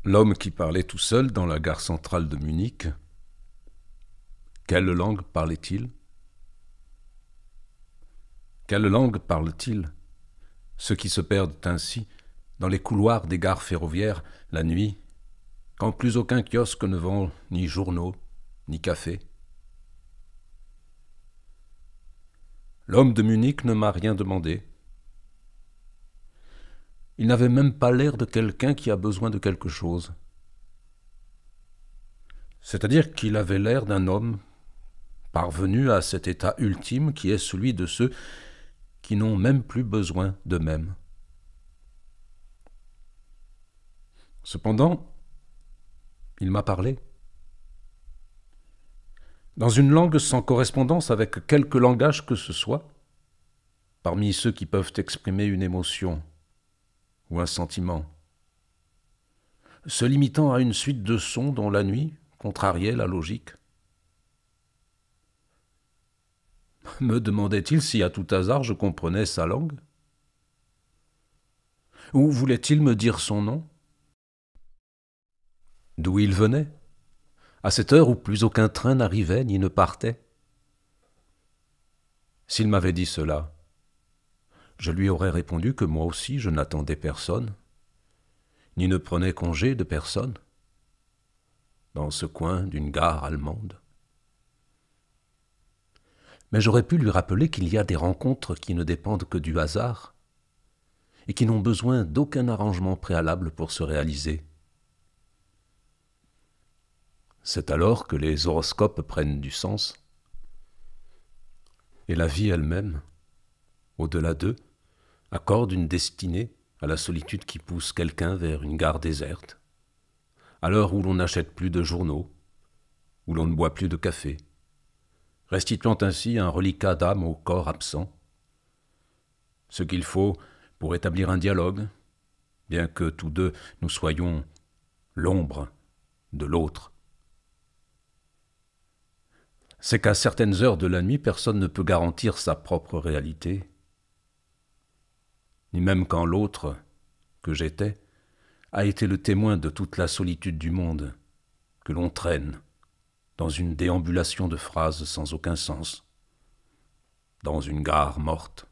L'homme qui parlait tout seul dans la gare centrale de Munich, quelle langue parlait-il? Quelle langue parlent-ils, ceux qui se perdent ainsi dans les couloirs des gares ferroviaires la nuit, quand plus aucun kiosque ne vend ni journaux, ni café? L'homme de Munich ne m'a rien demandé. Il n'avait même pas l'air de quelqu'un qui a besoin de quelque chose. C'est-à-dire qu'il avait l'air d'un homme parvenu à cet état ultime qui est celui de ceux qui n'ont même plus besoin d'eux-mêmes. Cependant, il m'a parlé. Dans une langue sans correspondance avec quelque langage que ce soit, parmi ceux qui peuvent exprimer une émotion ou un sentiment, se limitant à une suite de sons dont la nuit contrariait la logique. Me demandait-il si à tout hasard je comprenais sa langue? Ou voulait-il me dire son nom? D'où il venait, à cette heure où plus aucun train n'arrivait ni ne partait? S'il m'avait dit cela, je lui aurais répondu que moi aussi je n'attendais personne, ni ne prenais congé de personne, dans ce coin d'une gare allemande. Mais j'aurais pu lui rappeler qu'il y a des rencontres qui ne dépendent que du hasard et qui n'ont besoin d'aucun arrangement préalable pour se réaliser. C'est alors que les horoscopes prennent du sens. Et la vie elle-même, au-delà d'eux, accorde une destinée à la solitude qui pousse quelqu'un vers une gare déserte, à l'heure où l'on n'achète plus de journaux, où l'on ne boit plus de café, restituant ainsi un reliquat d'âme au corps absent, ce qu'il faut pour établir un dialogue, bien que tous deux nous soyons l'ombre de l'autre. C'est qu'à certaines heures de la nuit, personne ne peut garantir sa propre réalité, ni même quand l'autre, que j'étais, a été le témoin de toute la solitude du monde, que l'on traîne dans une déambulation de phrases sans aucun sens, dans une gare morte.